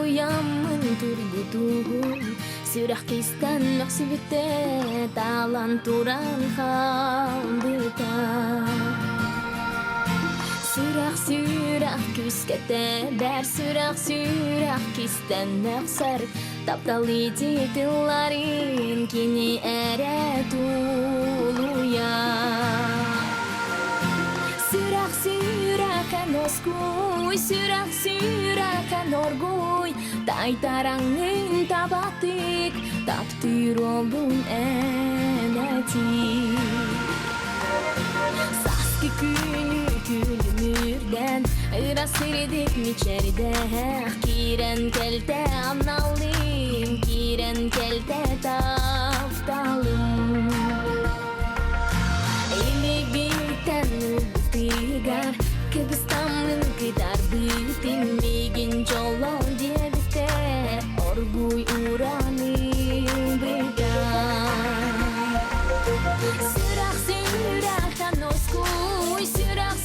Doğuyamın turgutuğum Sürah kistan maksibite Talan turan kaldita Sürah küskete ber Sürah kistan maksar Taptali titillarin Kini ere tuluya Sürah kan oskuy Sürah kan orguy Tai tarangin tabatik Taptirobun eneti Saski külümürden Iras siridik miçeride Kiren kelte annalim Kiren kelte taftalım Eli biten bitigar Kebistamın gitar bitin Migin jolo diebite Orguy urani brigan Sürah kan oskuy Sürah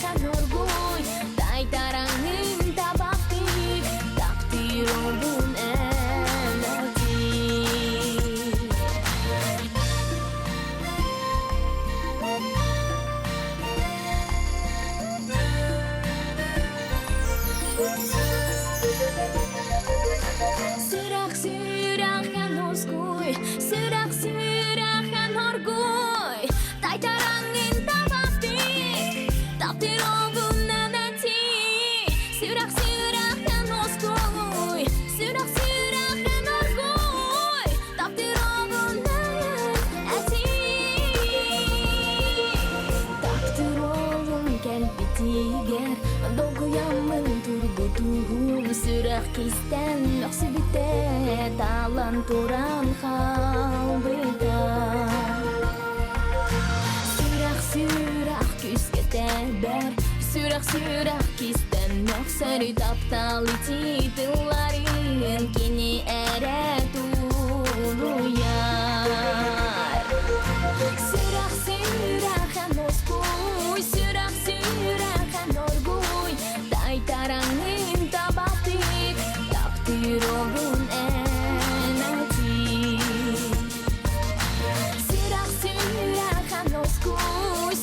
kan orguy Tai tarangin tabaktik Taktirobun eneti Sürah kan oskuy Sürah kan orguy Tai tarangin tabaktik Taktirobun eneti Sürah kan oskuy Sürah kan orguy Taktirobun eneti Taktirobun kelbitiger Doğuyamın turgutuğum Sürah kistan maksibite Talan turan kaldita Sürah küskete ber Sürah kistan maksar Taptali titillarin Kini ere tuluyar Sürah kan oskuy Sürah kan orguy Tai tarangin tabatik Taktirobun eneti Sürah kan oskuy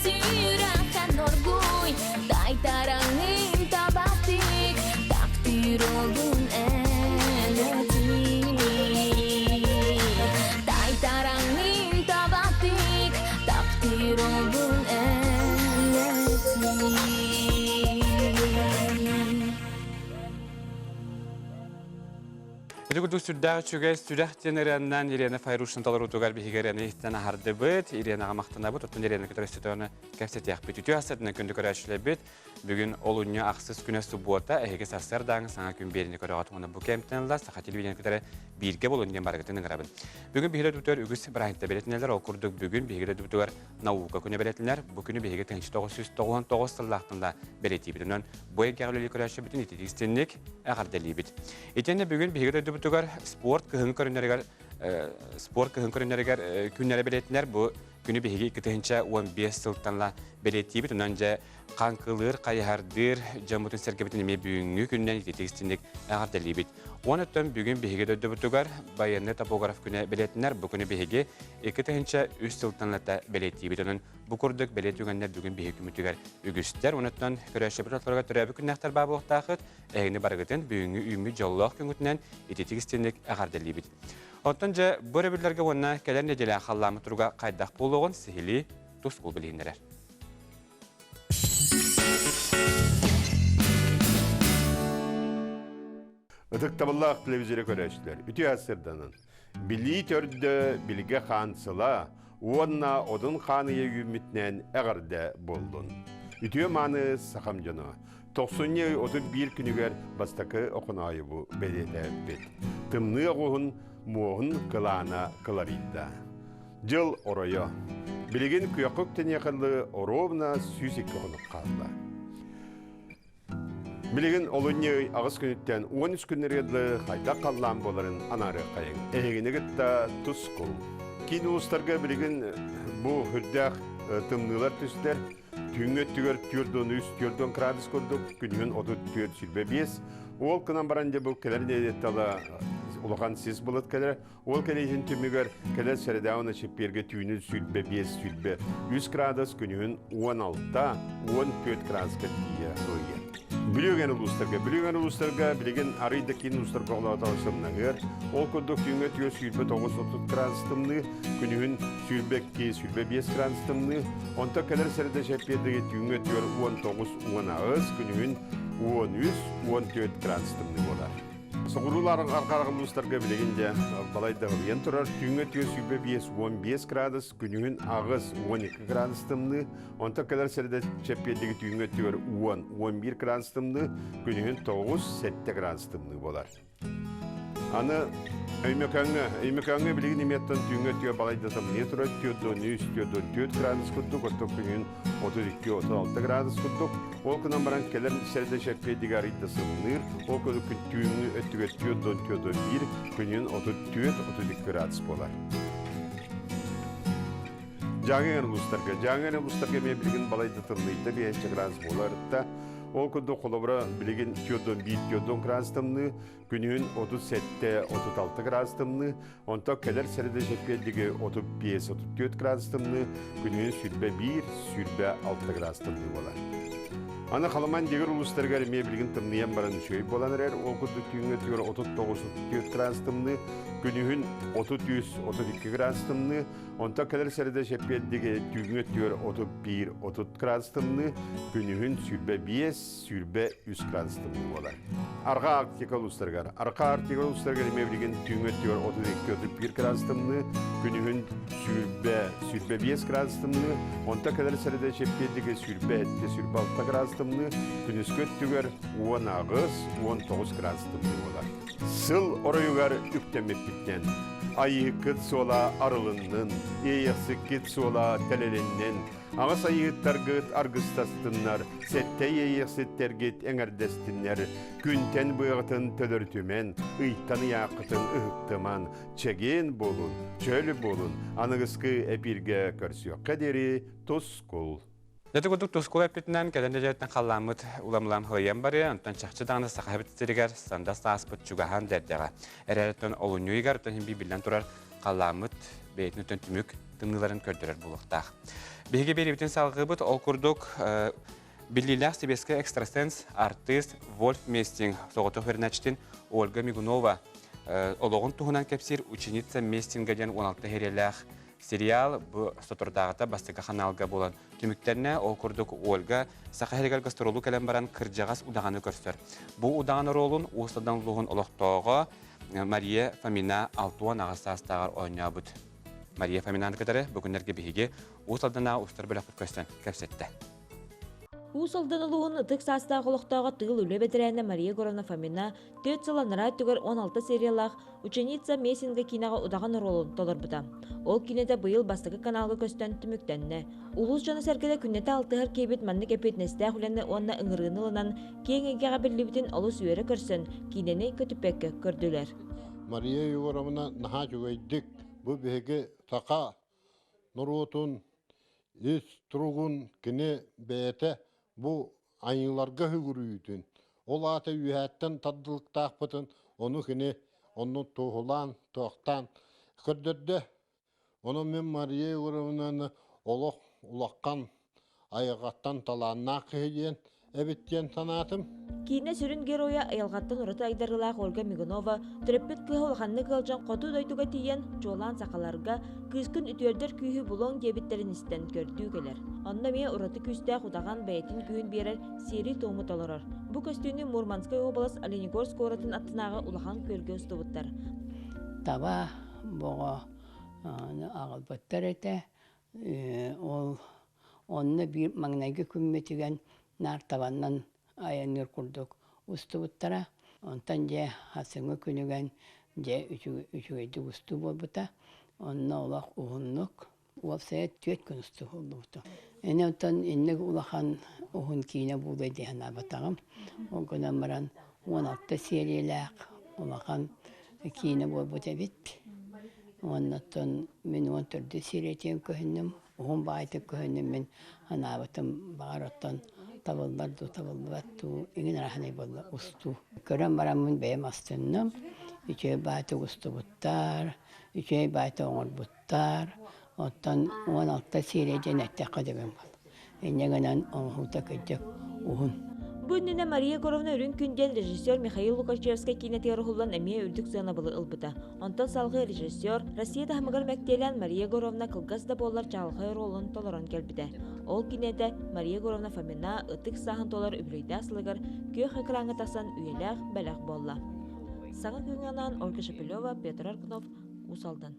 Sürah kan orguy Tai tarangin tabatik Taktirobun eneti Tai tarangin tabatik Taktirobun eneti Ödükürdük sürdağ çöge sürdağ jeneriyandan Irena Fayruş'un talar otugar bihigereni ihtana hardı bit. Irena gamaktana bit. Otun Irena kütür istitonu kapset yak bit. Ütü hasatına kündü körəşüle bit. Bugün olunya aksız güne subuata ehege sassar dağın sana gün berini körə atımını bu kemtenla sağa televizyonu kütürə birge bolunyan baragıtını qırabın. Bugün bihire dütür ügüs Brahint'te belirtinler okurduk. Bugün bihire dütür nauka küne belirtinler. Bu günü bihige 1999 sıllıqtında belirti bitinden bu egərlili körəşü bitin itidik istenlik əqardeli bit. İtende bugün bihige dütür sport kıhın körünleriger günlere belirtinler. Bu günü bihige 2015 sıltanla belirti bit. Önce kankılır, kayhardır, jamutun serkebetin eme büyüngü günden itidik istenlik əqardeli bit. Onattan bugün bihige dütür bayanlı topograf güne belirtinler. Bu günü bihige 2003 sıltanla belirti bit. Bu kurduk belirtügenler bugün bihige mütüger ügüstler. Onattan körəşe bir atlarga türəbi günnəxtar babı oxtaqıt. Əgini baragıtın büyüngü ümmü jolloq güngütündən itidik istenlik əqardeli bit. Ontanca bu rəbirlərge onna kələr necələ xallamı turga qaydaq buluğun sihili tuskul biliyindirer. Ыдыктабыллах телевизоре көрәшілер. Үті асырданын. Білі төрді білге қансыла, уанна одын қаныя үмітнен әғірді болдun. Үті маны сақам жаны. 91 күнігер бастақы оқынайы бұ бәлелі бет. Тымны оғын моғын қылана қыларидда. Жыл орайы. Білген күйақық тәнеқылы оровна сүйсек қонып қалды. Білген олыны ағыз күніттен 13 күннергеді қайда қаллан боларын анары қайын. Әйгені күтті тұс қол. Кейін ұлыстарға білген бұл хүрдәқ тымнылар түстер. Түңет түгер түрден үст түрден градус көрдік. Күнген 34-25. Ол кынан баран бұл келер дейдеттала улахан сіз бұлыт келер. Ол келейін түмігер келер сәрдауына шепперге түйіні сүлбе, 5 сүлбе, 100 градус күнігін 16-14 градусқа тия қойген. Бүлеген ұлыстарға, білеген арыйда кейін ұлыстарға олаталысымнағыр. Ол күндік түйінге түйе сүлбе 9-30 градустымны, күнігін сүлбе 5 градустымны, онта келер сәрді шеппердегі түйінге түйер 19-10 күнігін 13-14 градустымны болар. Соғыруларын арқарағын ұлыстарға білегенде балайда ғылген тұрар. Түйінге түйе сүлбе 15 градус, күнігін ағыз 12 градустымны, онта келер сәрді шеппердегі түйінге түйер 10-11 градустымны, күнігін 9-7 градустымны болар. Аны өймекаңы білеген еметтен түйінге түйе балайдатым не тұрар, түйедон 3-4 градус күттік, оттық күнігін 32-36 градус күттік. Ол күнан баран келер сәрді шәппедегі арыйда сымныр, ол күні түйінгі өттіге түйедон 1, күнігін 34-32 градус болар. Жаңын ұлыстарға мен білген балайдатымлыйда 5 градус болар. Ол күнді қолабыра білеген түйедон 1 градустымны, күнігін 37-36 градустымны, онта келер сәрді шәппедегі 35-34 градустымны, күнігін сүрбе 1, сүрбе 6 градустымны болар. Аны қаламан дегір ұлыстарға мен білген тымныян баран шөй боланыр әр, ол күнді түйінге түйір 39-34 градустымны, күнігін 33-32 градустымны, онта келер сәрді шәппедегі түйінге түйір 31-30 градустымны, күнігін сүрбе 5, сүрбе 3 градустымны болар. Арқа артикал ұлыстарға мен білген түйінге түйір 32-31 градустымны, күнігін сүрбе 5 градустымны, онта келер сәрді шәппедегі сүрбе 6 градустымны, күнізкөт түгер 10-19 градустымны болар. Сыл орайығар үктемет біттен, айы күт сола арылынның, ейіқсі кет сола тәлеленнен, ағас айыттар күт арғыстастыннар, сәтті ейіқсеттерге әңірдестіннер, күнтен бұйғытын төліртімен, ұйттан яқытын ұғықтыман, чәген болын, чөлі болын, анығысқы әпірге көрсіқ қадері тұскул. Дәті күдік тұскул әпетінен кәденде жәттен қаламыд ұламылам ғылыян бары, онтан чақчыдағына сақабеттерігер санда сааспыт жүгахан дәрдіға. Әрәреттен олуну егер, өттен хембей білден тұрар қаламыд бәйтін өттен түмік тымныларын көрдірер бұлықтақ. Беге бері бітін салғыбыт ол күрдік біліләқ себескі экстрасенс артист Вольф Местинг соғытық вернәчтен Ольга Мигунова олығын тұғынан кәпсір ученица Местинга ден 16 хереләқ сериал bu soturdaağıta bastıqa kanalga bolan tümüklerine ol kurduk Olga Sakaryagal gastrolu kelen baran kırcağız udağını göster. Bu udağını rolun usladan luğun oloqtoğa Maria Famina Altuan ağastağır oynayabıd. Maria Famina'nın kadarı bugünlerge bihigi usladan ustar bölaqıp kösten kəpsette. Усалдан алуын ытық састағы олықтағы тығыл үлі бетерәні Мария Горовна Фомина 4 сыланыра түгір 16 сериялақ ученица Мессинга кинаға удаған ролын толыр бұда. Ол кинеде бұйыл бастығы каналға көстен түміктенне. Улус жаны сәргеде күннеті алтығыр кейбет манны кепетнесті әхуленне онна ыңырынылынан кейін егеға бірлібітін олыс үйері көрсін, кинені көтіпекке көрділер. Мария Горовна наға жүгейдік. Бұл беге тақа нұрутын, ес тұруғын кіне бәйті bu ayınlarga hügürüydün. Ol ata üyətten taddılıqtaq bıtın, onu kini, onu toğulan, toğtan kırdırdı. Onu men Maria Gorovna'nı oluq, ulaqқан ayaqattan talanna qıyın, ebitken tanatım. Kine sürün geroya ayalğattan urata aydarılaq Olga Migunova, türepet kıha olğanны kılcan qotu doytuga tiyen çoğlan saqalarga kızkın ütürdür kühü bulon debitlerin isten gördüğü geler. Onna me uratı küste xudağan bəyətin kühün berer seri toğumut olarar. Bu köstüğünü Murmanskay obalas Alenigorsk oratın attınağı ulağan körgö üstübuttar. Taba boğa ağılbattar ete, onunla bir magnayga kümmetigen nar tavannan ayanır kurduk ustubuttara. Ondan je hasıngı günügen je üçügeydi ustu bolbuta. Onunla olaq uğunluk. Uapsaya tüet gün ustu oldu. Ene ondan innek ulağan uğun kiyine buğday diyen abatağım. O günden maran 16 seriyelaq ulağan kiyine bolbuta bit. Ondan men 14 seriyetiyen köhünüm. Uğun bağıtık köhünüm men anabatım bağırattan табылдар ду табылбат ту иңин араханы болла усту. Көрөн барамын бэм астынным. Üçe bayta ustubuttar, üçe bayta oңорбуттар. Оттан 16 серия женетте кадыбым бол. Энегенен оңхута кыжык уһун. Бүгүнүнө Мария Горовна үрүн күнден режиссер Михаил Лукачевский кинотеатры хуллан эмие үрдүк сына былы ылбыта. Онтон салгы режиссер Россияда хамыгар мәктелен Мария Горовна кылгас да боллар чалгы ролун толорон келбиде. Ол кинеде Мария Горовна Фомина ытык сахан толар үбрөйдө асылыгар көх экраны тасан үйелэх белек болла. Саңа күңанан Ольга Шепелева, Петр Аркунов, Усалдан.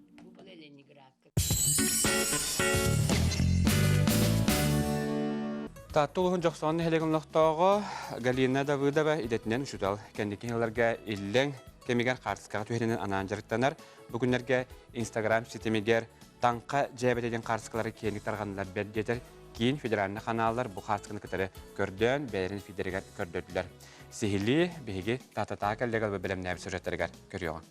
Таттуулуһун жоксоон хелегимлохтоого Галина Давыдова идетинен ушутал кендикилерге иллен кемигер картыскага түһенен анаан жарыктанар. Бүгүннерге Instagram ситемигер таңка жебетеден картыскалары кендик тарганлар бердетер. Кийин федеральный каналлар бу картысканы кытары көрдөн бээрин федералга көрдөдүлөр. Сихили биги тататака легал белемнәб сюжеттергер көрөөгөн.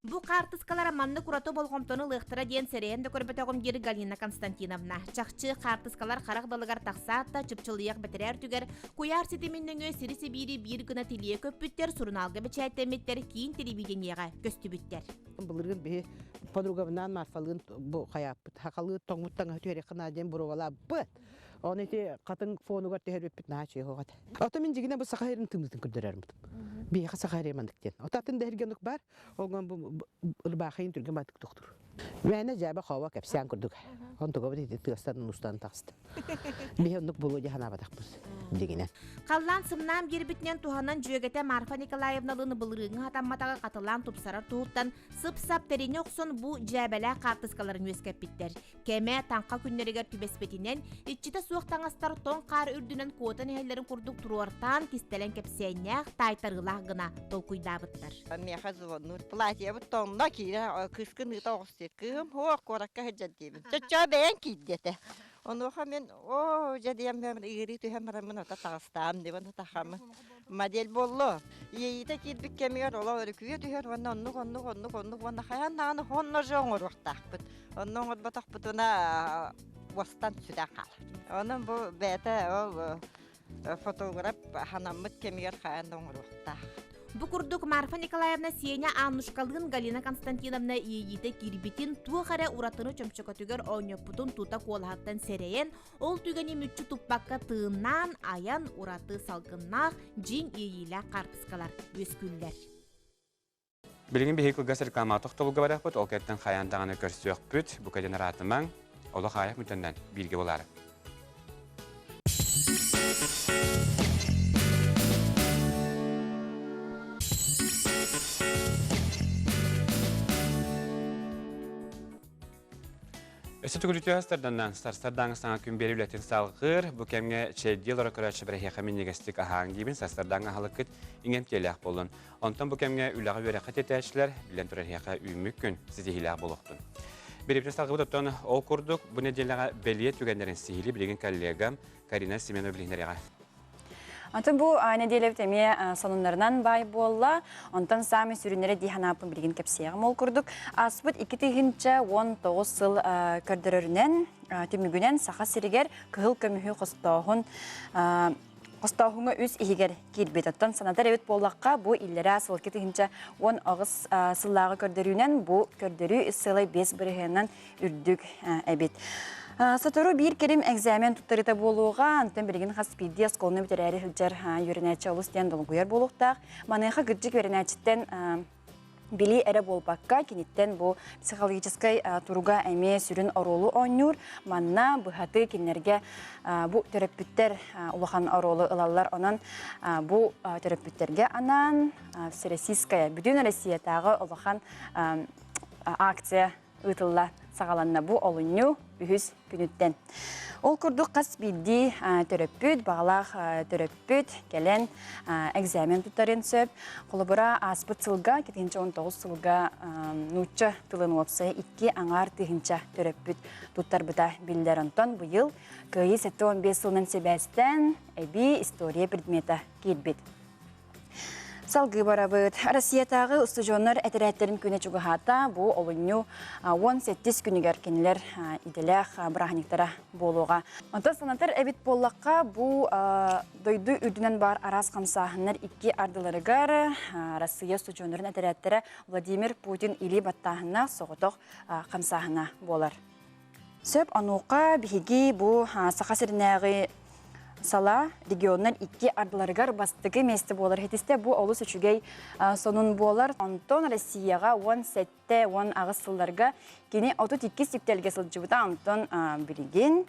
Бу картыскалар манны курато болгомтону лыктыра ден серенде көрбөтөгөм гери Галина Константиновна. Чакчы картыскалар карак далыгар таксаатта чыпчылыяк бетерер түгер куяр ситиминнеңө сириси бири бир гына тилие көппүттер сурналга бечайтемиттер кийин телевиденияга көстүбүттер. Булыргын бе подругамнан марфалын бу каяппыт хакалы тоңмуттан өтөрө кына ден бурувала быт. Оны те катын фонугар tehербеппит наачы хогат. Ата мен жигине бу сахайрын тымдын көрдөрөрмүн. Би ха сахайрымандыктен. Ататын дергенлик бар. Огон бу ырбахын түргөн батык доктор. Мене жаба хава кепсян көрдүк. Онтого бит тыстан устан таксты. Би онук болу жахана батакпыз. Дигине. Каллан сымнам гербитнен туханан жөгете Марфа Николаевналыны былырыгы атамматага катылан тупсарар туһуттан сып-сап терине оксон бу жабеле картыскаларын өскеппиттер. Кеме таңка күннеригер түбеспетинен иччите суак таңастар тон кар үрдүнөн куотан эхелерин курдук туруартан кистелен кепсеннях тайтарылах гына толкуйдабыттар. Меха звоннут платье вот тонна кира кыскын тоостет кым хо коракка хеджатим. Чача бен киддете. Оно хамен о жадиям мен ири түһәм мен ата тагыстам деп ата тахам. Модель болло. Йейте кидбик кемер ола өркүе түһәр ванна онну ванна хаян наны хонно жоңор вактакпыт. Онно гот батакпытына вастан сүдә кал. Onun bu bete o fotoğraf hanamıt kemiyer kayan doğrulta. Bu kurduk Marfa Nikolaevna Siyenya Annuşkalığın Galina Konstantinovna iyiyite kirbitin tuğara uratını çömçökötüger oynoputun tuta kolhattan sereyen ol tügeni mütçü tupbakka tığından ayan uratı salgınnak jin iyile kartıskalar ösküller. Bilgin bir hekul gasır kalmatık tolu gabarakpıt, ol ketten hayandağını körsüyökpüt, bu kadar rahatımın, ola hayak mütenden bilgi olar. Ösütükülütü Starstardağın sana gün beri biletin salgır, bu kemge çeydiyel olarak öğretçi bir heyemin negestik ahağın gibi Starstardağın halıkıt ingen kelek bolun. Ondan bu kemge ülağı verekat eteçler, bilen türer heyaka ümmükün sizi hilak boluktun. Bir salgı tutan ol kurduk, bu nedeniyle beliye tügenlerin sihili bilgin kollegam Karina Simenova bilinleriyle. Антон bu неделе темие сонундарынан бай болла. Онтан сами сүрүнөрө диханапын билген кепсиягым ол курдук. Аспыт 2019 жыл көрдөрөрүнөн түмүгүнөн саха сиригер кыл көмүхү костогун Остауңа үз игер кирбет аттан санадар эбит боллакка бу иллере асыл 2019 сыллагы көрдөрүүнөн бу көрдөрүү ысылай 5 бирегенен үрдүк эбит. Сатору bir керим экзамен туттарыта болуға, антын бірген хаспидия сколны бітерәрі хүлжар юринәтчі олыстен долгуяр болуқтақ. Манайға күрджік юринәтчіттен били әрі болбаққа, кенеттен бұл психологическай тұруға әме сүрін оролу ойнур. Манна бұхаты кенерге бұл терапевттер ұлыған оролу ылалар онан бұл терапевттерге анан Всероссийская, бүтін Россиятағы ұлыған акция ұтылла сағаланна бұл олыну үйіз күніттен. Ол күрдік қас білді терапевт, бағалақ терапевт келен экзамен тұттарын сөп. Қолыбыра аспыт сылға, 2019 сылға нұтчы тылын опсай 2 аңар тығынча терапевт тұттар бұта білдер онтон бұйыл көйі 7-15 сылынан себәстен әбі история предмета келбет. Салгы барабыт. Россиятағы ұстыжонлар әтірәттерін күне чуғығата бұ олыню 17 күнігер кенілер иделях брахниктара болуға. Онта санатыр әбіт боллаққа бұ дойды үрдінен бар арас қамсағынлар 2 ардыларығар Россия ұстыжонларын әтірәттері Владимир Путин или баттағына соғытық қамсағына болар. Сөп ануқа бігі бұ сақасырынағы Сала регионнан 2 ардыларығар бастығы месті болар. Хетісте бұл олыс үшігей сонун болар. Антон Россияға 17-10 ағыз сылларға кені 32 үктелге сылжыбыда Антон білген.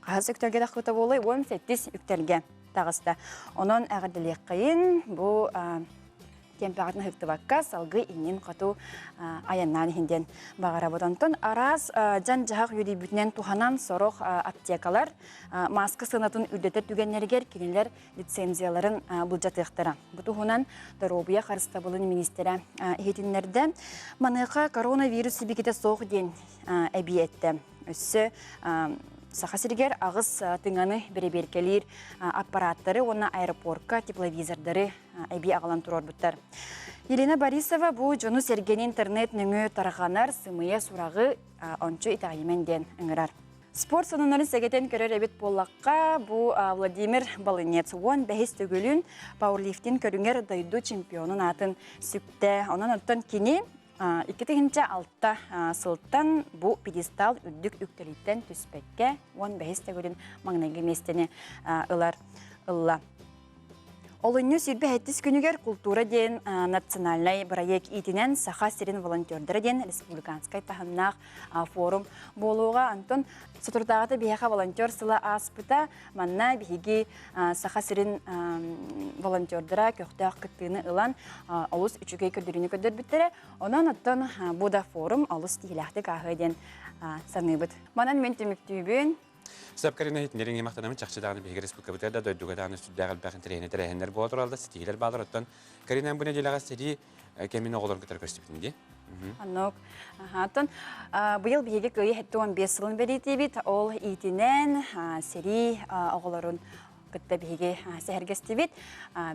Қағыз үктелге дақыта болай 17 үктелге тағысты. Онын әғірділік қайын бұл температурны хыктыбакка салгы иннен қату аяннан хинден бағара бодантон. Арас жан жағақ юри бүтінен туханан сорох аптекалар маска сынатын үрдеті түгеннергер кенелер лицензияларын бұлжатықтыра. Бұтухунан Доробия Қарыстабылын министері хетинлерді маныға коронавирус себекеті соқ ден әбиетті. Өссі Сахасиргер ағыз тыңаны береберкелер аппараттары, оны аэропортка тепловизордары әбей ағылан тұрор бұттар. Елена Борисова бұл жону серген интернет нүңі тарағанар сымыя сұрағы ончу итағимен ден үңірар. Спорт сонунарын сәгетен көрер әбет боллаққа бұл Владимир Балынец 10 бәхес төгілін пауэрлифтин көріңер дойду чемпионын атын сүкті. Онан оттан кені 2-6 сылттан бұл педестал үрдік үктеліттен түспекке 15 төгілін маңнайғы местені ұлла. Олынны сүрбе әттіс күнігер культура ден национальный проект итінен саха сирин волонтердері ден республиканскай тахыннақ форум болуға. Антон Сотурдағыты бейақа волонтер сыла аспыта манна бейге саха сирин волонтердера көқтақ күттіні ұлан олыс үшігей көрдіріні көдір біттірі. Онан аттан бұда форум олыс дейіләқті қағы ден саңы бұд. Манан мен түміктүйбін. Сәпкәріне хетінерін емақтанамын чақчыдағыны бейгі республика бұтарда дойдуғадағыны сүрдәғіл бәқін тірейіне тірейіндер болдыр алды, сетегілер бағдар оттан. Кәрінен бұны делаға сәді кәмін оғылар күтір көрсетіпінде. Анық. Бұйыл бейгі көйі хетті 15 сылын бәдейті бет, ол итінен сәрі оғыларын күтті бейгі сәхәргесті бет.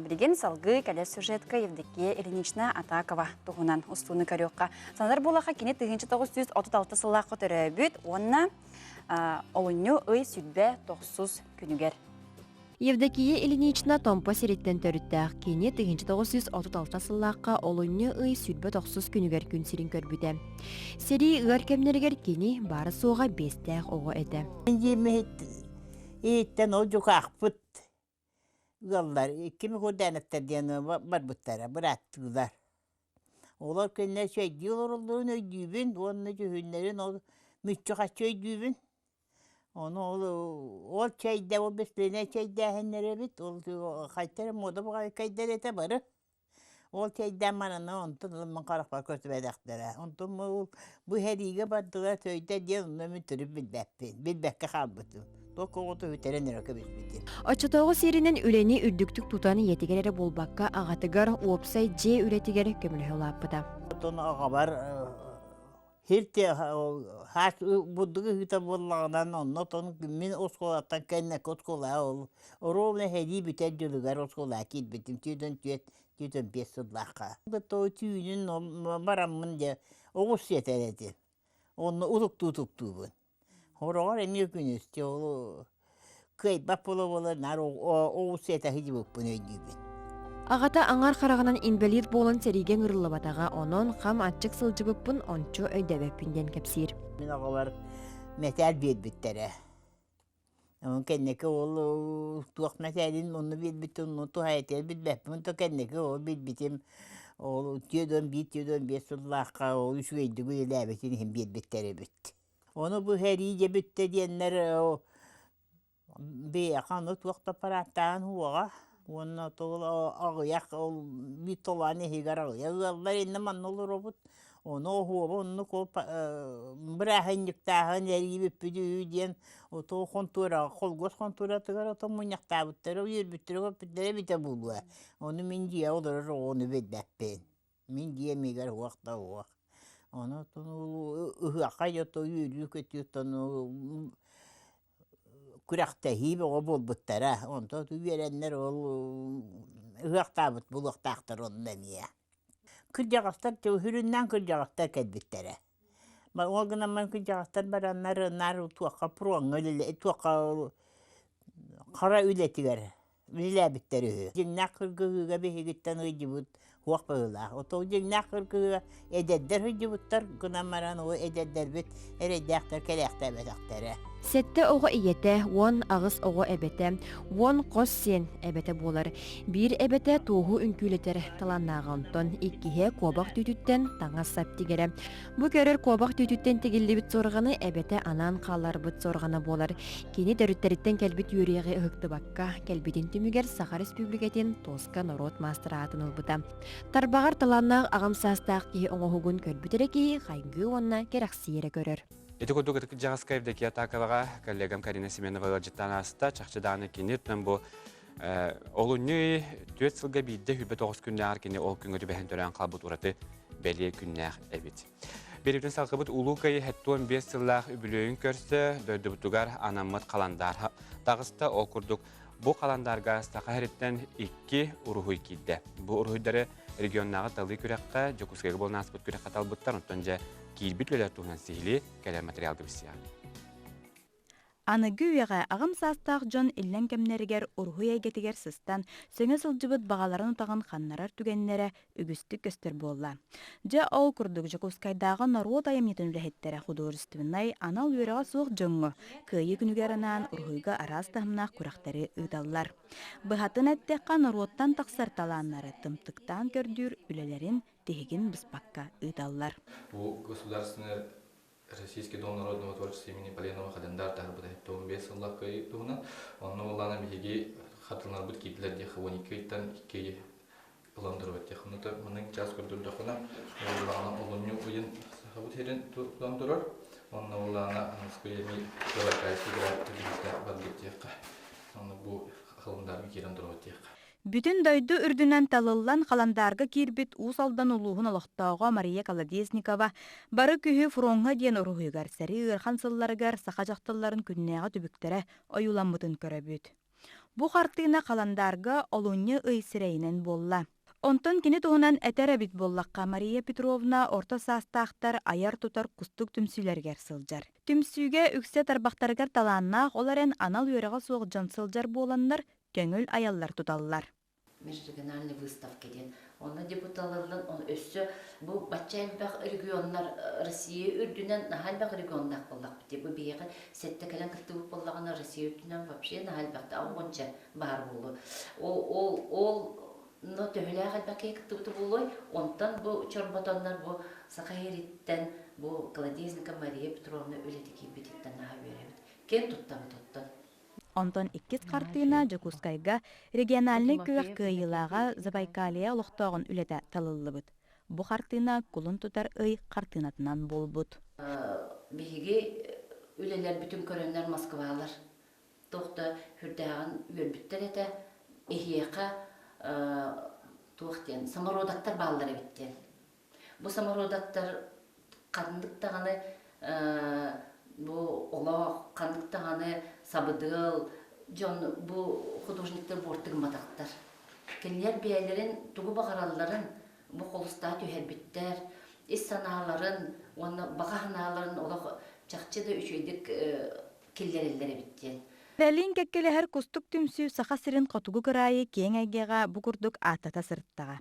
Білген салғы кәлі сюжетка Евдокия Ильинична Атакова тұғынан ұстуыны көріққа. Сандар болаға кене 1936 сыллақ құтыры бет, онына олыню үй сүдбе 900 күнігер. Евдокия Ильинична томпа сереттен төріттәқ кене 1936 сыллаққа олыню үй сүдбе 900 күнігер күн сирин көрбіді. Сери ұғар кемнергер кене бары соға 5-тәқ оғы әді. Еттен ол жүк ақпыт ұғалар. Кемі көрдәнеттер дені бар бұттара, бір әттігілер. Олар көнлер шәйді оларылығын өйдүйбін, оны жүхінлерін ол мүтчі қатшы өйдүйбін. Ол чайда, ол беслене чайда әнлері біт, ол қайтары мода бұға кайдар еті бары. Ол чайда мананы онтын ұлымын қарақпар көтіп әдіқтері. Онтын бұл әріге бардыға сөйді ден ұны мүтіріп білбәкке қалбыты. Тоқы оты өтерен өрөкі біспеті. Очытоғы серінен үлені үрдіктік тұтаны етігерері болбаққа ағатығар уопсай же үретігер көмілі олаппыда. Оны аға бар Хирте хас буддығы хүті болағынан онны тоның мен осқолаттан кәннәк осқола ол. Оровны хәди бүтәр жөлігер осқола кет бітім түйден түйден бес сыллаққа. Той түйінін барамын де оғыз сетер әді. Оны ұлықту бұн. Орағар әме күністе ол көйт бап болы нар оғыз сетер хиди бұппын өйдейбін. Ағата аңар қарағынан инвалид болын сәриген ұрылы батаға онын қам атчық сылжыбыппын ончу өйдәбәппінден кәпсир. Мен ағалар мәтәл бедбіттері. Кәннекі ол туақ мәтәлін оны бедбіттін, оны туғайтел бедбәппін, кәннекі ол бедбітім. Ол түйеден бес сұллаққа ол үшгейді көйлі әбетін хем бедбіттері бүт. Оны бұл әрейде бүтті денлер бейақан туақта параттаған хуаға. Оны тоғыл ағыяқ, бит толаны хегар ағыяқ. Аллар енді манны олар обыт. Оны оғуы, оны қол бір әхіндіктағын әрі бүппіді үйден. Оты қонтура, қолғыз қонтура тұғар, оты мұнияқтабыттары, үйірбіттері көппіттері біті бұлуы. Оны мен дия олар оны бәдбәппен. Мен дия мегар уақта уақ. Оны ұғақай оты үйірі көті күрәқті хейбі ол бол бұттара. Онда үйеренлер ол ыақтабыт булуқтақтар ондан ия. Күржағастар хүрүннен күржағастар кәдбіттері. Ол гына мен күржағастар бараннары нар туаққа пруан өлілі, туаққа қара үлетігер, үлеләбіттері. Жеңнақ күргіға бейгіттен өйдібіт хуақ бағыла. Отол жеңнақ күргіға әдәддер өйдібіттер, гына маран о әдәддер біт, әрәддәқтер кәләқтер бәдәқтері. Сетте оғы иете, он ағыз оғы әбеті, он қос сен әбеті болар. Bir әбеті туғы үнкүлетер таланнағантон, иккіге кобақ түтіттен таңа саптигері. Бұ көрір кобақ түтіттен тегілі біт сорғаны әбеті анан қалар біт сорғаны болар. Кені дәріттеріттен кәлбіт юрияғы ұқты баққа, кәлбітін түмігер Саха Республикатын Тоска народ мастыратын ұлбыта. Тарбағар таланнақ ағымсастақ ке оңығығын көрбітері ке қайғы онна керақсиері көрір. Эти годы Джагаскаевдеки атакалага коллегам Карина Семенова життан аста чакчыданы кенеттен бу олуны 4 жылга бидде хүбе 9 күннәр кене ол күнгө бәһен төрән калбыт ураты бәле күннәр эбит. Беребен салкыбыт улукай хәттон 5 жыллах үбүлөйүн көрсө дөйдүбүтүгар анаммат каландар тагыста ол курдук. Бу каландарга Сахареттен 2 урухуй кидде. Бу урухуйдары регионнагы талы күрәккә Жокускайга болнаспыт күрәккә талбыттар онтонҗа килбитлелер туган сихили кәләр материал гыбысия. Аны гүйеға ағым састақ жон иллен кемнерігер урхуя гетигер сыстан сөңе сылжыбыт бағаларын утаған ханнарар түгеннері үгістік көстер болла. Жа ол күрдік Жокускайдағы народ айымнетін үләхеттері художественнай анал үйераға суық жоңғы, күйі күнігерінен урхуйға арастығымнақ күрақтары ұйдаллар. Бұхатын әттеққа народтан тақсар таланнары тымтықтан көрдір үлелерін тегін бұспаққа ұйдаллар. Бұл государственный Российский дом народного творчества имени Поленова Хадандар тарбыда том без лакай туна он улана биги хатылар бит китлер де хвоникейтан ки ландырып технота моның час көрдүр дохана улана улуню уен хабут херен ландырар он улана анскуеми калакай сигра тигиста бадгетека он бу хылымдар кирен дөрөтек. Бүтін дойду үрдінен талылан қаландарғы кирбит усалдан улуғын олықтауға Мария Колодезникова бары күйі фронға ден ұрғыгар сәрі ұрхан сылларығар сақа жақтыларын күннеға түбіктері ойуламытын көрі Бұ қартығына қаландарғы олуны өйсірейінен болла. Онтон кені туғынан әтәрі бит боллаққа Мария Петровна орта састақтар аяр тұтар күстік түмсүйлергер сылжар. Түмсүйге үксе тарбақтарғар таланнақ оларын анал үйераға соғы жан сылжар боланлар көңіл аяллар тұталылар. Межрегиональный выставкеден. Оны депуталардан он өссө бу баччайлбак регионнар Россия үрдүнен нахалбак регионнар боллак бите. Бу бияга сетте келен кыттыбык боллагана Россия үрдүнен вообще нахалбакта аугонча бар болу. Ол но төвлө халбакка кыттыбык болой. Онтан бу чорботоннар бу Сахариттен бу Колодезника Мария Петровна өлетики бититтен наха беребит. Кен туттабы туттан. Онтон иккис картына Жокускайга региональный күйек кыйылаға Забайкалия олықтағын үлеті талылыбыт. Бұ картына кулын тұтар ый картынатынан болбыт. Биһиги үлелер бүтін көрөнлер Москвалар. Тоқты хүрдәғын өрбіттер еті эхияқа туақтен самародаттар баллары біттен. Бұ самародаттар қандықтағаны бу олақ қандықтағаны сабыдыл, жон бу художниктер бортыгын матақтар. Келлер бәйлерін, тугу бағараларын, бу қолыста түйербіттер, ес саналарын, бағаханаларын олақ чақчыда үшейдік келлерелері біттен. Бәлін кәккелі әр күстік түмсі сақа сірін қотугу кырайы кең әйгеға бұқырдық атата сырттаға.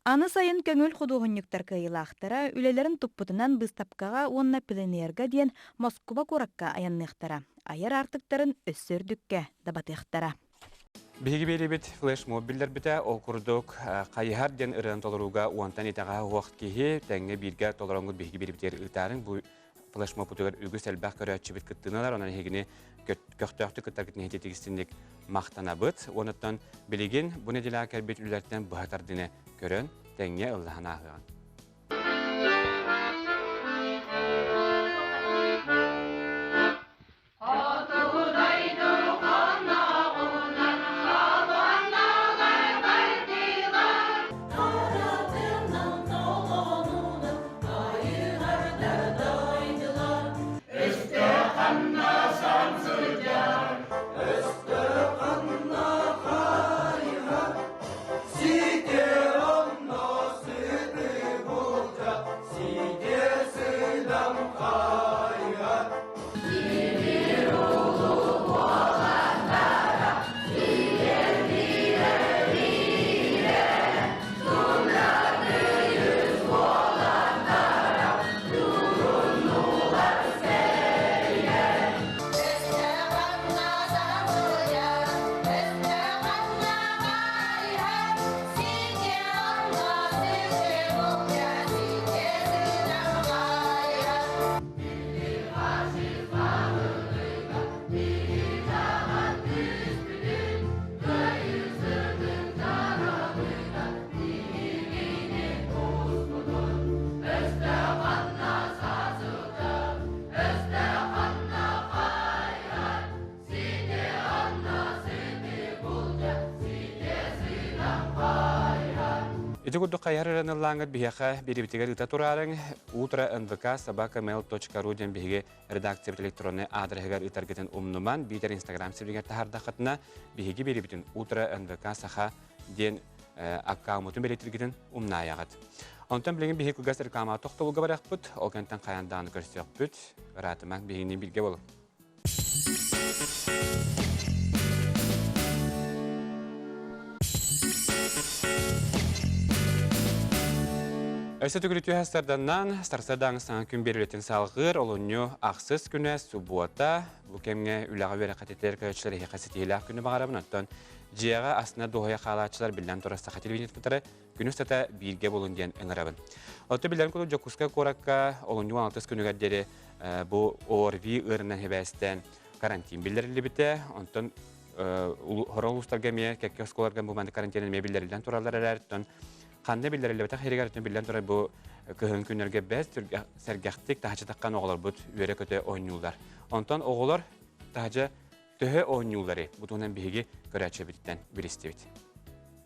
Аны сайын көңіл художниктар кайылақтара, үлелерін тұппытынан бұстапқаға онна пленерға дейін Москва көракка аяннықтара. Айыр артықтарын өссөрдікке дабатықтара. Биги беребит флеш-мобиллер біті ол күрдік қайығар ден ұрын толыруға уантан етаға уақыт кейі тәңе бірге толыраңғы биги беребітер ұтарын бұл флеш-мобилер үгі сәлбәқ көрәтші біт күттіналар, онан егіне көқтөқты күттар күтіне тегістіндік мақтана бұд. Оныттан білеген бұны делі кәрбет үлерттен бұғатардыны көрін тәңе ұллағына ағыған. Ити курдук кайярырын ыллаңыр бияқа беребитигер ыта турарың утра nvk@mail.ru ден биге редакция электронный адресігер ытаргетін умнуман битер инстаграм сиригер тахарда хатына биге беребитин утра nvk саха ден аккаунтын белетиргетін умнаягат. Онтан билеген биге күгас рекама тоқтолуга барақпыт, олгантан қаяндааны көрсөкпүт, ратыман бигенен билге болу. Өсі түгілі түйәстарданнан Старсадаң саңа күн берілетін салғыр олуну ақсыз күні суббота бұкемге үліға бері қатеттер көтшілер еқасетейлі күні бағарабын оттан жияға астына доғая қалатшылар білден тұрасты қателбенет бұтары күні ұстата бірге болын ден ұңырабын. Отты білден күні жокуска қораққа олуну 16 күнігердері бұл орви ұрынан хебәстен карантин білдерілі біті, онтан хорол ұстарға ме, кәкке осколарға бұманды карантинен ме білдерілден тұралар әріттен Қанды білдерілі бәті қерегәрітін білден тұрай бұл күхін күнерге бәз сәргәқтік тағачы таққан оғылар бұд өре көте ойнулар. Онтан оғылар тағачы түхі ойнулары бұтуынан бігі көрәтші біттен білісті біт.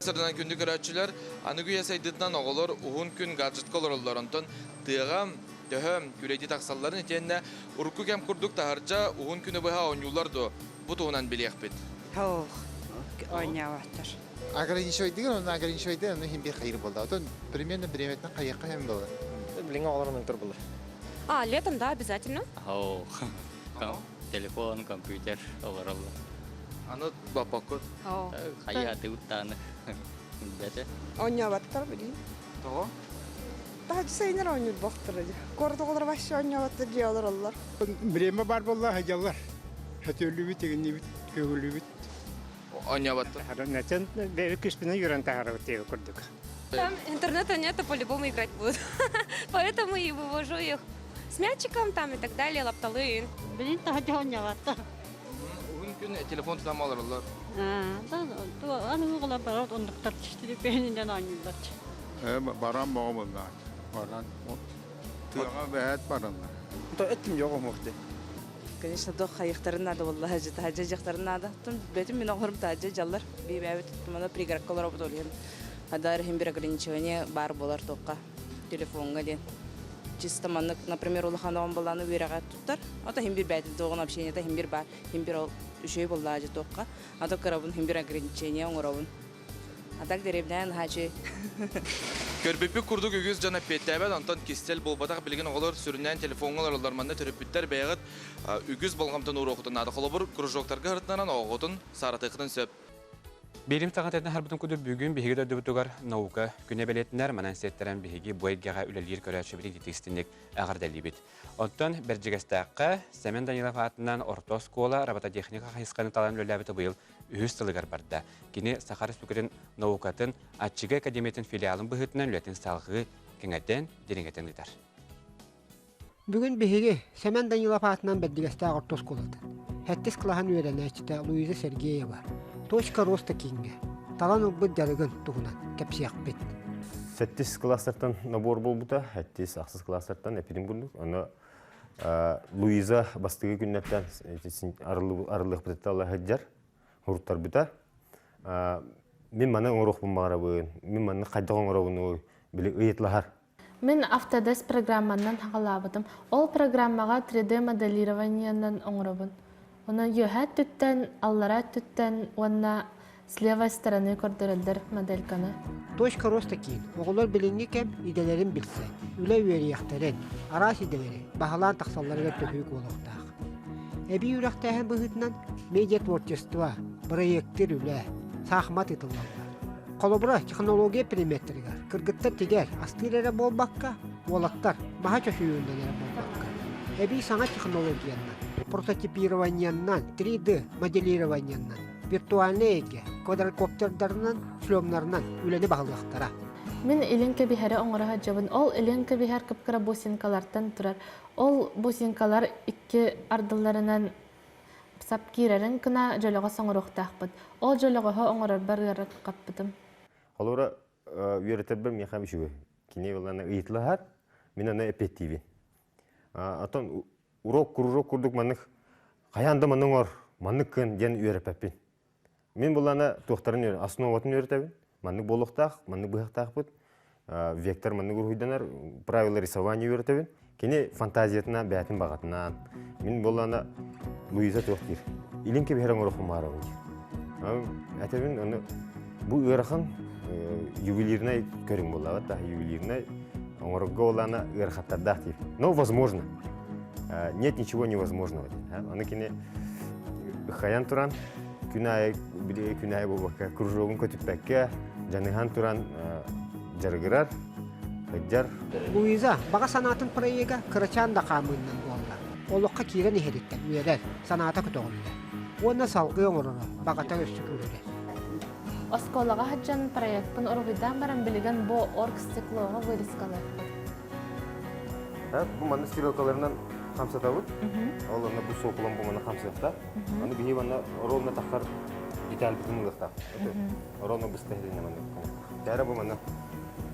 Сырдынан күнді көрәтшілер аны күйе сайдыдынан оғылар ұғын күн гаджет колорылар. Онтан тыға түхі күрейді тақсаларын етеніне ұрқы кәм күрдік тағарча ұғын күні бұға ойнулар бұтуынан білек біт. Ограничивайдыгын, оны ограничивайды, оны хем бе қайыр болды. Одан примерно времетнен қайыққа хем болды. Біліңе оларының тұр болды. Летом, да, обязательно. Телефон, компьютер, олар олар. Аны бапақыт? Қаяты ұттаны. Бәті? Ойнаваттар білейін. Тоғы? Daha sayınlar oynuyor baktırıcı. Korda olur başı oynavatır diyorlar onlar. Bireme var vallahi hacallar. Hatırlı bit, egni bit, köylü bit. Oynavatır. Neden devik üstüne yürüyen taharı diye kurduk. Там интернета нет, а по-любому играть будут. Поэтому и вывожу их с мячиком там и так далее, лапталы. Блин, тахаджа ойнаваттар. Бүгін күн телефон тұтам алырылар. Аны уғыла барат ондықтар тіштілік бәйінен ойнылар. Баран боғы бұлдар. Баран. Тыға бәйет баранlar. Этим yok muhte. Конечно, до хайыктарын надо والله жата жактарын надо. Тун бетим мен огорум тажа жаллар. Бебе мына пригоркалар болген. Адар хим бир ограничение бар болар токка. Телефонга ден. Чисто маны, например, улаханаган баланы берага туттар. Ата хим бир бәйт догон общение та хим бир бар. Хим бир үшөй болла жа токка. Ата карабын хим бир ограничение оңоробун. Атак деребнен хачы. Көрбепі күрдік үгіз жана петтәбәд, антон кестел болбатақ білген оғылар сүрінен телефонғалар оларманды түріппіттер бәйғыт үгіз болғамтын ұр оқытын ады қолыбыр күріжоқтарға ғыртынан оғытын саратықытын сөп. Берім сағатетін харбытын күді бүгін бігігі дөді бұтығар наука күне бәлетінер манан сеттерен бігігі бойыргеға үлелер көрәтші білі детекстіндік ағырдәлі біт. Оттан бәрджігістаққа Сәмен Данилов атынан орто скола робототехника қайысқаны талан өләбіті бұйыл үхіз тылығар барды. Кені Сахар Республикатын наукатын Атчига академиятын филиалын бұғытынан үләтін салғы кеңәттен дереңеттен ұйтар. Бүгін бігігі Сәмен Данилов атынан бәрджігістақ орто сколады. Хәттіс қылаған өйрәнәчті Луиза Сергеева. Точка роста кинге. Талан ұлбыт жарығын тұғынан кәпсияқ бет. Сәттіс классартан набор бол бұта, әттіс ақсыз классартан әпірім бұлдық. Оны Луиза бастығы күннәттен арылық бұтетті Алла әджар, ғұрттар бұта. Мен маны оңырық бұмағара бұғын, мен маны қайдақ оңырағын білі ұйетлағар. Мен Autodesk программаннан хағалабыдым. Ол программаға 3D моделированиянан оңырабын. Оны йохат түттен, алларат түттен, онна с левой стороны көрдірілдір модельканы. Точка роста кейін, оғылар білінге кәм иделерін білсе, үлі өрияқтарын, арас иделері, бағалан тақсалларға төхүйік олықтақ. Әбі үрақтағын бұғытынан медиа творчество, проекттер үлі, сақмат етілалар. Қолыбыра технология периметрігер, кіргіттар тегер, астырերը болбаққа, олақтар, маға чөшүйінденері болбаққа. Әбі саңа технологияннан, прототипированияннан, 3D моделированияннан, виртуальный эге, квадрокоптердарынан, шлемнарынан үләне бағылықтара. Мен илен кәбихәрі оңыраға жабын. Ол илен кәбихәр кіпкіра бусинкалардан тұрар. Ол бусинкалар ikki ардыларынан сап кирерін кіна жолыға соңырықтақ бұд. Ол жолыға оңырар бар ғарат қаппыдым. Олора үйретер бір мен қамышығы. Кене оланы ұйытлығар, мен аны эпеттивен. Атон урок курдук манык каянда маның ор манык ден үйрепеппин. Мен буланы тоқтарын основатын үйретебин. Манык болуктак, манык быхтак бут. вектор манны гурхуйданар правила рисования үйрөтөбүн. Кини фантазиятына бәтин багатынан. Мен болана Луиза тохтир. Илинке бехерен орохумарабын. Әтебин оны бу ырахан ювелирный көрүм болла, да, ювелирный оңорго олана ырхаттардах тип. Но возможно. Нет ничего невозможного. Аны кини хаян туран күнай болбакка кружогун көтүппекке жаныхан туран жаргырар Хаджар. Луиза, бага санатын проега кырачан да камыннан болла. Олокка кирен ихедиттен үйерер, саната көтөгүллер. Онна салгы оңорора, багата өссүкүлөр. Осколага хаджан проекттын оргуйдан баран билген бу орг стеклога вырискалар. Бу маны стирелкаларынан камсатабыт. Ол аны бу сокулан бу маны камсатта. Аны бии маны ровно тахар деталь бүтүнүлдө. Ровно быстыгына маны. Жара бу маны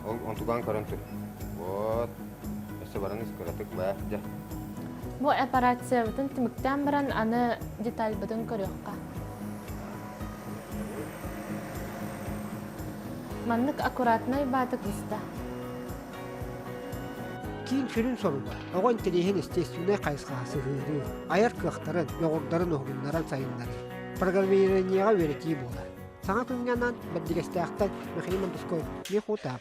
он туган көрөнтү. Вот. Эсе бараныз көрөтүк ба. Бу операция бүтүн тимиктен баран аны деталь бүтүн көрөкка. Маннык аккуратный батык уста. Кийин сүрүн соруга, огон телехин естественный кайсыгасы хыры, аяр кыактарын, йогурдарын огуннаран сайыннары. Программированияга өйрөтүү болар. Саңа күнгәннән бәддигестәктән Михаил Мандусков не хутап.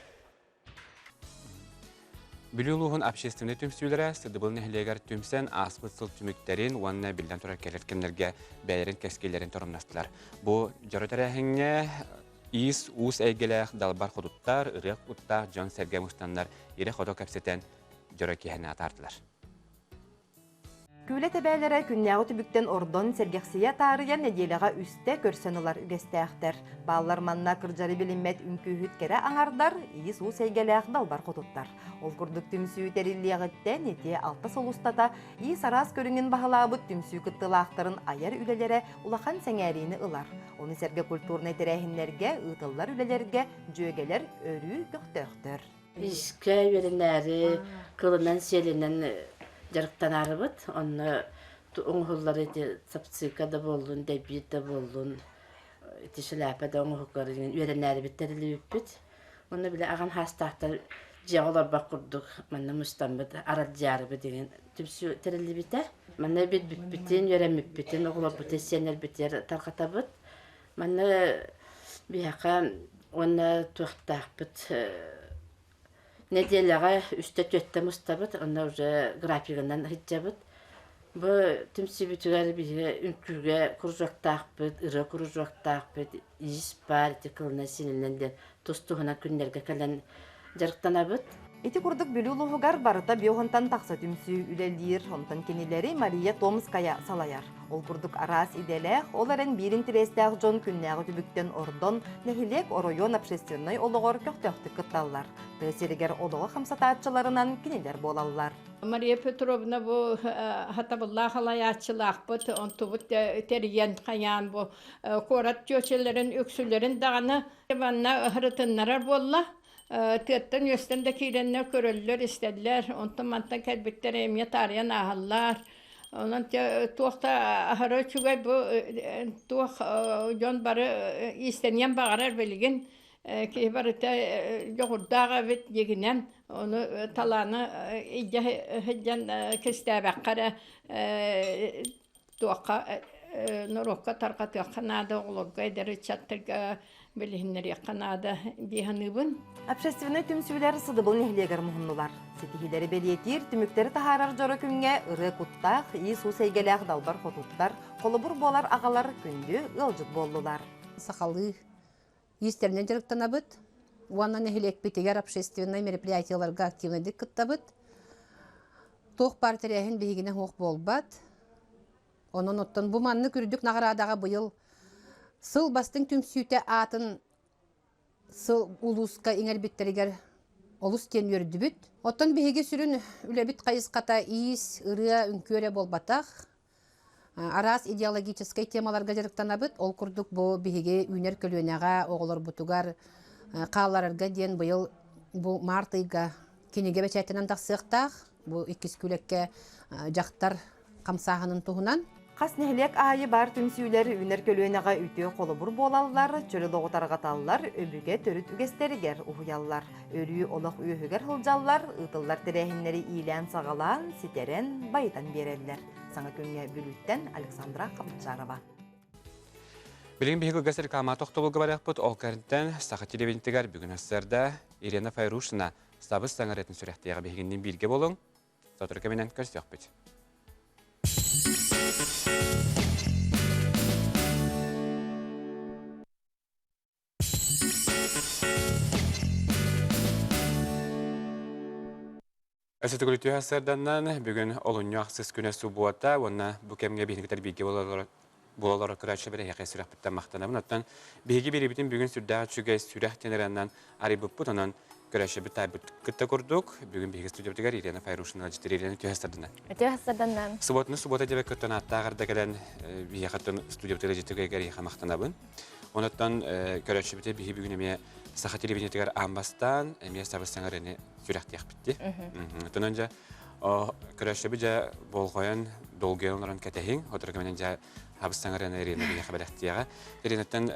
Билүүлуһун общественный түмсүләрә сыдыбыл нәһлегәр түмсән аспытсыл түмүктәрен уанна билдән турар кәләткәннәргә бәйрен кәскеләрен торыннастылар. Бу жаратарәһеңә ис ус әйгеләх далбар худуттар, ырык уттар, жан сәргә мустаннар ире ходо кәпсәтән жора киһәнә тартылар. Күле тәбәләре күннәгы түбүктен ордон сәргәксия тарыян неделяга үсте көрсөнөлөр үгестәхтер. Баллар манна кыржары билинмет үнкүһүт кере аңардар, ис ус әйгеләх далбар худуттар. Ол курдук түмсүү териллиягыттен эти алты солустата ис арас көрүнгөн баһалабыт түмсүү кыттылаактарын аяр үлелере улахан сәңәрини ылар. Оны сәрге культурный терәһиннәргә, ытыллар үлеләргә жөгелер өрү көктөктөр. Искә веренәре кылынан селенен жарыктан арыбыт, оны оңғылар эти сапцикада болдун, дебита болдун, эти шляпада оңғылар веренәре биттерили үппит. Оны биле аган хастактар жаолар бакурдук, манна мустамбыт араджарыбы деген түпсү терили бите. Манна бит бүтбитин, веремиппитин, оғылар бүтесенер битер тарқатабыт. Манна бияка оны туақтақпыт. Неделяга үстө төттө мустабыт, аны уже графигынан хиджабыт. Бу түмсүбүтүгөр бире үнкүгө куржактакпыт, ыры куржактакпыт, ис бар тикылна синеленден тустугуна күннерге келен жарыктанабыт. Эти курдук билүүлугугар барыта биохонтан такса түмсүү үлелир, онтан кенелери Мария Томская салаяр. Ол курдук арас иделех, оларын бирин тирестех жон күннәгы түбүктен ордон, нехилек оройон общественный ологор көктөктү кытталлар. Тесеригер олого хамсатаатчыларынан кенелер болаллар. Мария Петровна бу хатабылла халаячылакпыт, онтубут терген каян бу корат жөчелерин, өксүлерин даганы банна хырытыннарар болла. Тыттан өстенде киленнер көрөллөр истедилер, онтан мантан кәлбеттер эмне тарыян ахаллар. Онан туақта ахары чугай бу туақ жон бары истенен бағарар белген ки барыта жогурдага бит егинен оны таланы иҗан кестәбәккәре туақка норокка таркаты канада олорга дәре чаттырга билһиннәр яканада диһаныбын. Общественный түмсүләр сыдыбыл нехлегер мухыннылар. Сетихилери белиетир, түмүктери тахарар жора күнгә ыры куттах, ис ус әйгеләх далбар хотуттар, колобур болар агалар күндү ылжыт болдулар. Сахалы истернен жарыктанабыт, уанна нехлек битигер общественный мероприятияларга активныйдык кыттабыт. Тох партияһин бигине хок болбат. Онон оттон бу манны күрдүк нагарадага быйыл сыл бастың түмсүйте атын сыл улуска иңер биттеригер олус кен өрдүбүт. Оттон беге сүрүн үлебит кайыската ис, ырыя, үнкөре болбатах. Арас идеологический темаларга жарыктанабыт. Ол курдук бу беге үнер көлөнага оголор бутугар кааларга ден быйыл бу мартыйга кенеге бечетинен таксыктах. Бу икис күлекке жактар камсаһынын туһунан Қас нәхілек айы бар түнсүйлер үнер көлуенеға үтіе қолы бұр болалар, чөлі лоғытарғаталар, өбіге төріт үгестерігер ұхыялар. Өрі олық үйігер хылжалар, ұтылар тірәхінлері илән сағалан, ситерен, байытан берелер. Саңа көнге бүліттен Александра Қабытжарова. Білген бейгі ғасыр қама тоқтылығы барақ бұд, ол кәрінттен сақы телевизиятігер бүгін әсірді Ирина Файрушина сабыз саңаретін сүрәқтеға бейгінден білге болың. Сатырға менен көрсек бұд. Әсеті күліті әсірденнен бүгін олынны ақсыз күні су буата, оны бүкемге бейінгі білге болалары күрәтші бірі яқай сүрәқ біттен мақтанабын. Оттан бейгі бері бітін бүгін сүрдағы чүгей сүрәқ тенерінен арай бұп бұд, онын күрәтші біт айбыт күтті көрдік. Бүгін бейгі студиябдығар Ирина Файрушина житер Ирина түйәстердінен. Түйәстердінен. Субота деп көттен аттағырда кәлін бейіқаттың студиябдығар житергер яқа мақтанабын. Онаттан көрәтші біте бейгі бүгін әме саха телевизиятігер амбастан әме сабыстаңар әне сүрәқтияқ бітті. Тонан жа көрәтші бі жа болғойын долгайын оларын кәтәхең, отырғы менен жа абыстаңар әне Ирина бейіға бәләқтияға. Иринаттан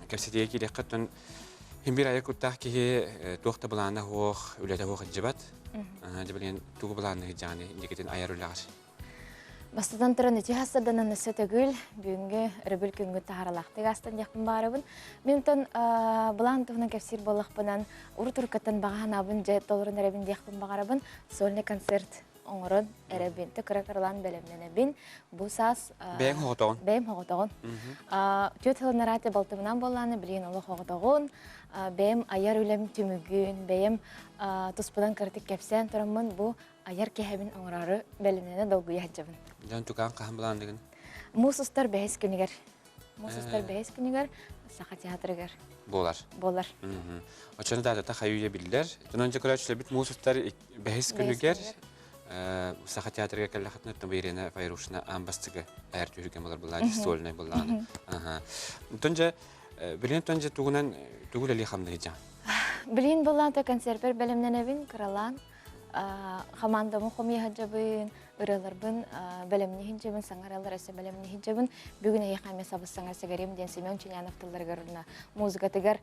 кәпсетеге келек қаттан Химбир аяк уттах кихи туохта булана хоох үләтә хоох җибат. Җибелен тугы буланы җаны индикетен аяр үләгәш. Бастадан торын ити хасадан нәсә төгүл бүгенге ребел күнгә тахаралакты гастан якын барыбын. Минтон булан тугынан кәфсир буллакпынан уртуркаттан баганабын җә толырын ребин якын багарабын. Сольный концерт оңорон эребин текракарлан белемнәнәбин. Бу сас Бәйм хоготогон. Бәйм хоготогон. Төтел нараты балтымнан булланы билген олы хоготогон. Бәйм аяр үлем түмүгүн, бәйм туспадан кыртык кепсән торамын. Бу аяр кеһәбин оңрары белемнәнә долгы яҗабын. Җан тукан каһам булан диген. Мусустар бәһис күнигер. Мусустар бәһис күнигер, саха театрыгер. Болар. Болар. Очаны да та хаюя билләр. Тонан җакырачлар бит мусустар бәһис күнигер. Саха театрга каллахатны Ирина Файрушина амбастыгы әр түргән булар булар, сольный булланы. Тонҗа билен тонҗа тугунан тугул али хамды җа. Билен булган та концертер белемнәнәбин кралан. Командамы хомия хаҗабын, үрәләрбен белемне һинҗәбен саңаралар әсә белемне һинҗәбен. Бүген яхаме сабыз саңар сәгәрем ден Семен Чунянов тылларга музыка тегәр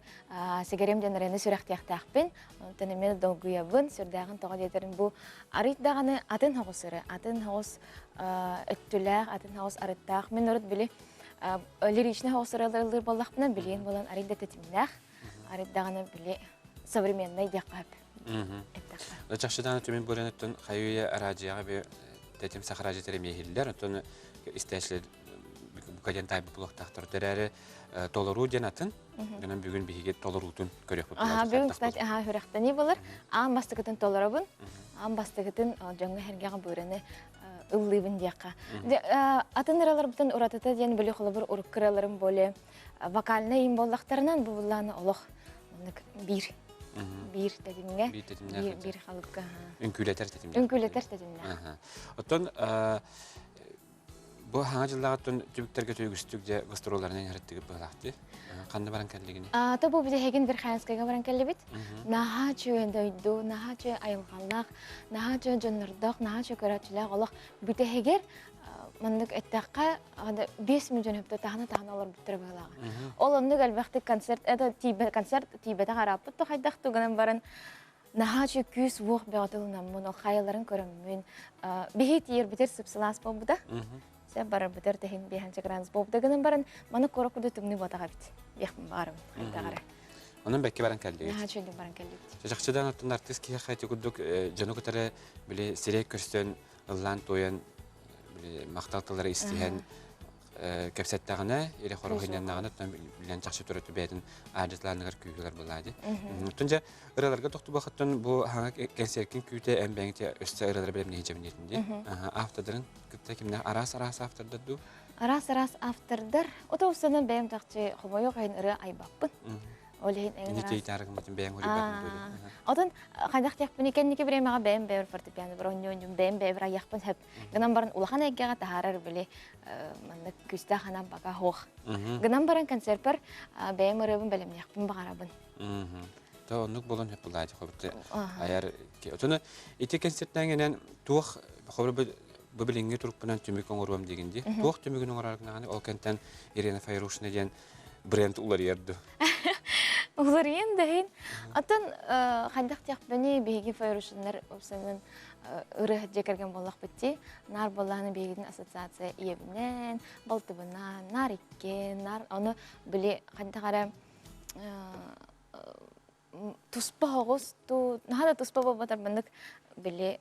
сәгәрем ден рәне сүрәк тәхтәхбен. Тәнеме догуябын, сүрдәгән тагы дәтерин бу арит даганы атын һагысыры, атын һагыс өттүләр, атын һагыс арыттак. Мен урат били лиричне һагысыралар баллакны билен булан арит дәтемнәх. Арит даганы били современный дәкъәп. Лачашыдан төмен бүренеттен хаюя арадияга бе тетим сахаражы теремехиллер, отон истәшле букаден тайбы блоктактыр дәрәре толору денатын. Гынан бүгін биге толорутун көрөк бут. Бүгін кстати хүрәктәни булыр. Ан бастыгытын толорабын. Ан бастыгытын жаңга хәргәгә бүрене ыллыбын дияка. Атыныралар бутан уратата дигән биле холыбыр урып кыраларым боле. Вокальный им боллактарынан бу булланы олох. Bir dedimge. Bir halka. Ünkületer dedimge. Ünkületer dedimge. Oton bu hangi yıllardan tübüklerge tüygüstükçe gastrollarına yarattığı bağlaktı. Kandı baran kelligini. Tabu bir de hegin bir xayanskaga baran kellibit. Naha çöğün döydü, naha çöğün ayılğanlaq, naha çöğün jönürdaq, naha çöğün köratçılaq olaq. Bir de heger Mandık ettaqqa 5 milyon hepte tahna alır bitir bağlağı. Olandık elbette konser Tibet'e qarapıt da haydaq tuğanan baran nahaçı küs vuh beğatılından mun o xayalların körümün bihit yer bitir sıpsılas bu da. Sen bara bitir tehin bihan çakranız bu da gınan baran manı korakudu tümni batağa bit. Biyakım barım haydaqara. Onun bekki baran keldi. Nahaçı öndüm baran keldi. Çaçaqçıdan otun artist ki xayti kudduk janu kutara bile sirek körstön ıllan toyan maqtaltıları isteyen kəpsəttəğinə, elə xorğinyanlağına bilən çaxşı törətü bədin adətlərini küyülər bulaydı. Tunca ıralarga toxtu baxıtdan bu hangi konserkin küyüdə ən bəngdə östə ıraları biləm nehicə binetindi. Aftadarın qıpta kimdə aras aftardadı? Aras aftardır. O da ustanın bəyəm taqçı xomoyu qayın ırı aybaqbın. Olehen en Nite tarık mıtın beğen hori bakın böyle. Odan qaydak yakpın ikenniki bir emağa beğen beğen fortepiano bir oynuyorum beğen beğen yakpın hep. Gınan baran ulahan eggağa taharar bile mandak küste hanan baka hoğ. Gınan baran konserper beğen mırabın belem yakpın bağarabın. Da onluk bolon hep bulaydı. Ayar ki otunu iti konsertten gelen tuğ xobru bu bilingi turuppunan tümük oңоруам дегенде. Туох tümігін оңораргынағаны ол кенттен Ирина Файрушина деген бренд улар ерді. Улар ендейін. Атын қайдақ тек бәне бейгі Файрушинар өпсінің ұры жекерген болақ бітті. Нар болағыны бейгінің ассоциация иебінен, балтыбынан, нар ikкен, оны біле қайдақара туспа оғыз, нағада туспа болбатар бандық біле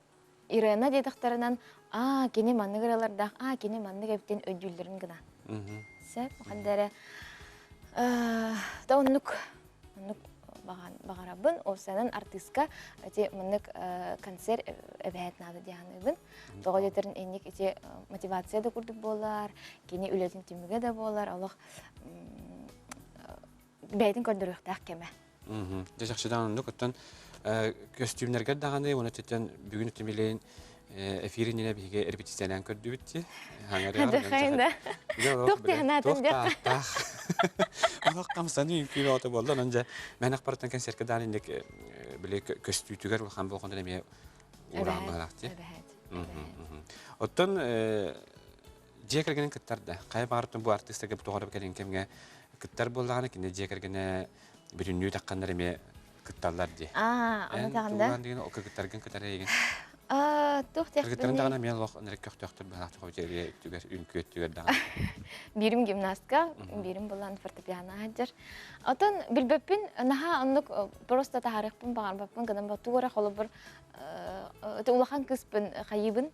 Ирина дедіқтарынан кені манны ғыралардақ, кені манны кәптен өйділдерін гына. Сәп, қандары да онық бағарабын, осының артистка мұнық концерт әбәйет нады дияғаныбын. Тоға детерін әнек мотивация да күрдік болар, кені үлетін түміге да болар, олық бәйдің көрдіріқтақ кәмі. Жақшыдан онық өттен көстюмнергер дағаны, оны теттен бүгін өттемелейін эфириніне біге репетициялан көрді бітті. Дұқайында. Тоқты ғанатын деп. Олық қамсаны үйінкүйін оты болды. Онынша мән ақпараттан концертке дағынындек көстүйтігер ұлған болғанда әме ұрағын бағырақты. Оттан жекергенен кіттарды. Қай бағырттың бұл артистіге бұтоғарып кәлін кемге кіттар болдағаны кенде жекергені бір үннүй таққандар әме кітталар де. Оны тағында? Ол кіттарген кіттар еген. Кыргыттарын дағана мен лох нерек көқтөқтір бағақты қойжерге үктігер, үнкі өттігер дағана. Бірім гимнастка, бірім болан фортепиано хаджар. Отын білбеппін, наға онлық просто тағарықпын, бағарбаппын, ғадан ба туғыра қолы бір улахан кыспын қайыбын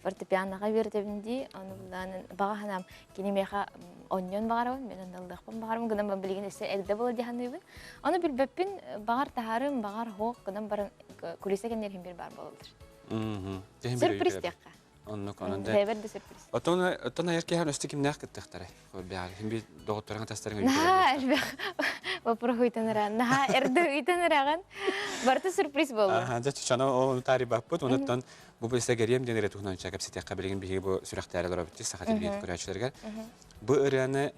фортепианоға бердебінде, оны бұланын баға ханам кенемеға оньон бағарабын, мен ондалдықпын бағарабын, ғадан ба білген өсі әлді болы дегенбін. Оны білбеппін, бағар тағарым, бағар хоқ, ғадан барын кулиса кендерген бір бар болылдыр. Сюрприз текка. Бәберді сюрприз. Оттон айыркеған өсті кімнәқ кіттіқтары? Хімбе доғыттарыңа тастарыңа Наға әлбәқ вапырық үйтініраған, наға әрді үйтініраған барты сюрприз болды. Жана оны тарих бақ бұд, оныттан бұл бөлісі гәрем денері тұғынан чағып сетеққа білген бейге бұл сүрәқтәрі лора бітті, сақат елбейді көрәчілерге. Бұл үрәні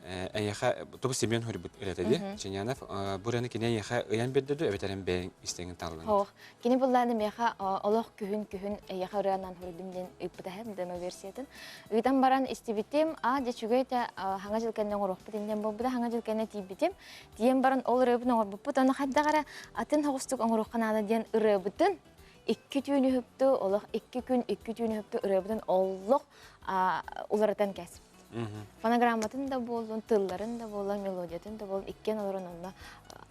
әйеға, тобы семен хөрі бұд үрәтеді, Женянов, бұл үрәні кене әйеға өйен бердеді, өбетәрін бәйін істеңін талылын. Хоқ, кені бұлланы меға олық күхін әйеға үрәнан хөрідімден үппітәхім дәмі версиятын. Үйдан баран істебеттем, дечугейті хаңа жылкәнен ғұрық бітінден бұл бұда хаңа жылкәне тейбеттем. Дейен баран ол үрәбін оңыр бұппыт, оны қаддағара атын хоғыстық оңырық қанады дейін үрәбітін. 2 түйіні хүпті, олық 2 күн 2 түйіні хүпті үрәбітін олық ұларытан кәсіп. Фонограмматын да болдun, тылларын да болдun, мелодиятын да болдun, ikкен оларын онына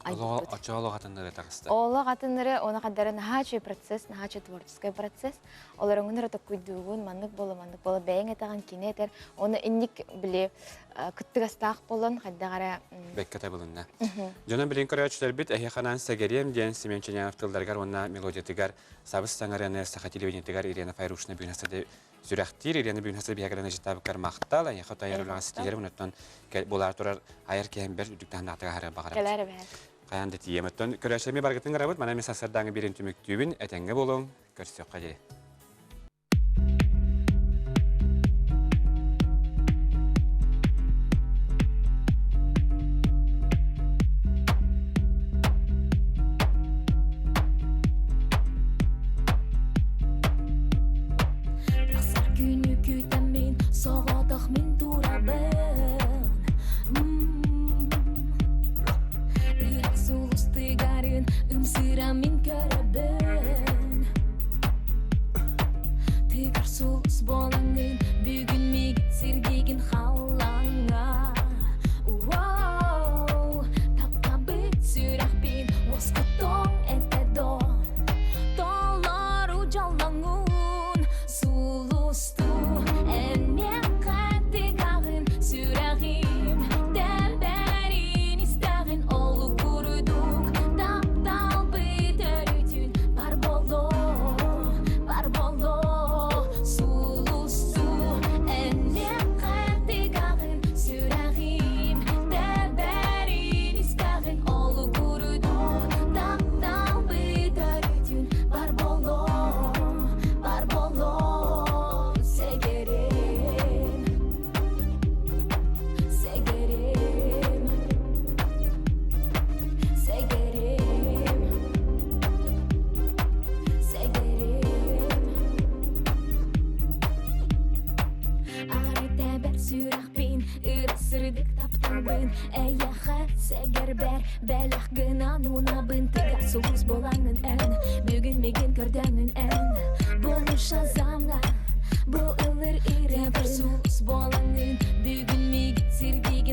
айтып. Очоолог атындары тағысты. Олог атындары, оны қаддары нахачы процесс, нахачы творческий процесс. Олар оңыныр өті күйдуғын, мандық болы, бәйін етаған кене етер. Оны инник біле күттігастақ болын, қаддағара... Бәккеті болынна. Жонан білін көрәчілер біт, әйеқанан сәгерем ден Семенченянов тылдарғар, онына мелодиятығар, сабыз саңараны, сақа телевидениятығар Ирина Файрушина бүгін хасады Зүрәқтер, Ирина бүгін хасады бігәгіліні жеттабыққар мақтал, әйеқат айырылыға сетелері, мұнаттан болар тұрар айыр кейін бір үдіктен дақтыға әрі бағарады. Қаянды тиеметтен көрәшілерме барғытын ғарабыд, мана мен сасырдаңы берін түмік түйбін, әтәңгі болуң, көрсіқ қадей. бер бәләх гына нуна бынтыга сулус болаңын ән бүгін меген көрдәңін ән болуша замға бұл ылыр ире бір сулус болаңын бүгін мегит сирги